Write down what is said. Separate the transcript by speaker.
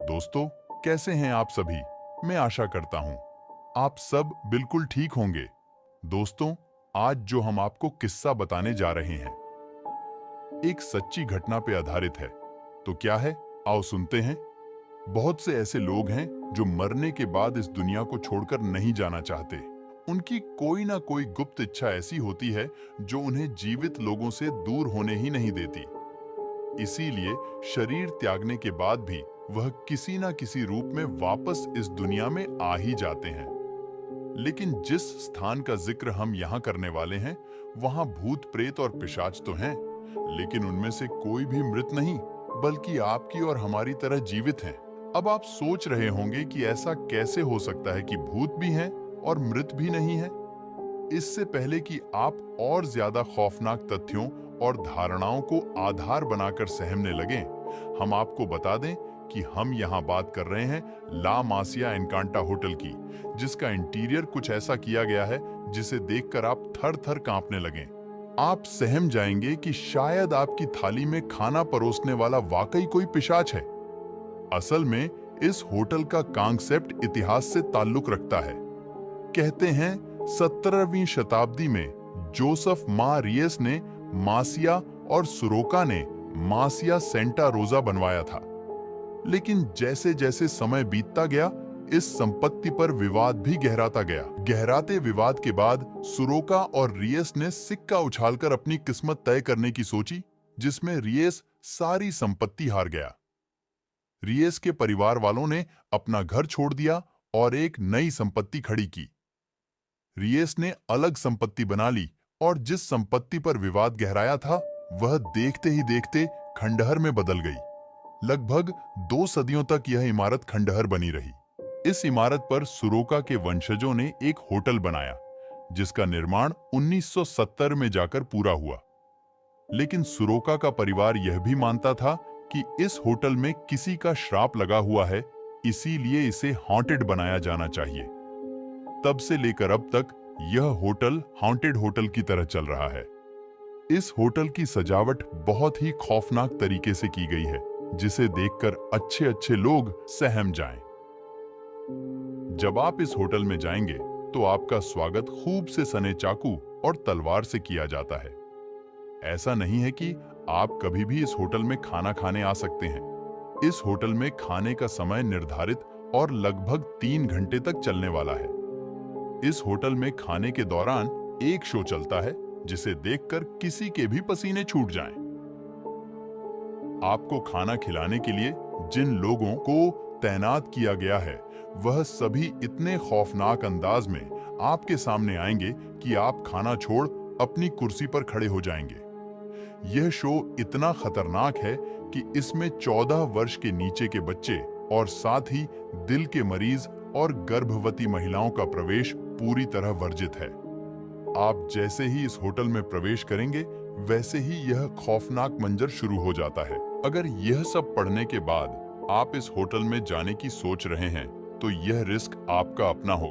Speaker 1: दोस्तों, कैसे हैं आप सभी? मैं आशा करता हूं आप सब बिल्कुल ठीक होंगे। दोस्तों, आज जो हम आपको किस्सा बताने जा रहे हैं एक सच्ची घटना पे आधारित है। तो क्या है, आओ सुनते हैं। बहुत से ऐसे लोग हैं जो मरने के बाद इस दुनिया को छोड़कर नहीं जाना चाहते। उनकी कोई ना कोई गुप्त इच्छा ऐसी होती है जो उन्हें जीवित लोगों से दूर होने ही नहीं देती। इसीलिए शरीर त्यागने के बाद भी वह किसी न किसी रूप में वापस इस दुनिया में आ ही जाते हैं। लेकिन जिस स्थान का जिक्र हम यहाँ करने वाले हैं, वहाँ भूत प्रेत और पिशाच तो हैं, लेकिन उनमें से कोई भी मृत नहीं, बल्कि आपकी और हमारी तरह जीवित हैं। अब आप सोच रहे होंगे कि ऐसा कैसे हो सकता है कि भूत भी हैं और मृत भी नहीं है। इससे पहले कि आप और ज्यादा खौफनाक तथ्यों और धारणाओं को आधार बनाकर सहमने लगें, हम आपको बता दें कि हम यहाँ बात कर रहे हैं ला मासिया एनकांटा होटल की, जिसका इंटीरियर कुछ ऐसा किया गया है जिसे देखकर आप थर थर कांपने लगें। आप सहम जाएंगे कि शायद आपकी थाली में खाना परोसने वाला वाकई कोई पिशाच है। असल में इस होटल का कॉन्सेप्ट इतिहास से ताल्लुक रखता है। कहते हैं 17वीं शताब्दी में जोसेफ मा रियस ने मासिया और सुरोका ने मासिया सेंटा रोजा बनवाया था। लेकिन जैसे जैसे समय बीतता गया, इस संपत्ति पर विवाद भी गहराता गया। गहराते विवाद के बाद सुरोका और रियस ने सिक्का उछालकर अपनी किस्मत तय करने की सोची, जिसमें रियस सारी संपत्ति हार गया। रियस के परिवार वालों ने अपना घर छोड़ दिया और एक नई संपत्ति खड़ी की। रियस ने अलग संपत्ति बना ली और जिस संपत्ति पर विवाद गहराया था, वह देखते ही देखते खंडहर में बदल गई। लगभग 2 सदियों तक यह इमारत खंडहर बनी रही। इस इमारत पर सुरोका के वंशजों ने एक होटल बनाया, जिसका निर्माण 1970 में जाकर पूरा हुआ। लेकिन सुरोका का परिवार यह भी मानता था कि इस होटल में किसी का श्राप लगा हुआ है, इसीलिए इसे हॉन्टेड बनाया जाना चाहिए। तब से लेकर अब तक यह होटल हॉन्टेड होटल की तरह चल रहा है। इस होटल की सजावट बहुत ही खौफनाक तरीके से की गई है, जिसे देखकर अच्छे अच्छे लोग सहम जाएं। जब आप इस होटल में जाएंगे तो आपका स्वागत खूब से सने चाकू और तलवार से किया जाता है। ऐसा नहीं है कि आप कभी भी इस होटल में खाना खाने आ सकते हैं। इस होटल में खाने का समय निर्धारित और लगभग 3 घंटे तक चलने वाला है। इस होटल में खाने के दौरान एक शो चलता है, जिसे देखकर किसी के भी पसीने छूट जाएं। आपको खाना खिलाने के लिए जिन लोगों को तैनात किया गया है, वह सभी इतने खौफनाक अंदाज में आपके सामने आएंगे कि आप खाना छोड़ अपनी कुर्सी पर खड़े हो जाएंगे। यह शो इतना खतरनाक है कि इसमें 14 वर्ष के नीचे के बच्चे और साथ ही दिल के मरीज और गर्भवती महिलाओं का प्रवेश पूरी तरह वर्जित है। आप जैसे ही इस होटल में प्रवेश करेंगे, वैसे ही यह खौफनाक मंजर शुरू हो जाता है। अगर यह सब पढ़ने के बाद आप इस होटल में जाने की सोच रहे हैं, तो यह रिस्क आपका अपना हो।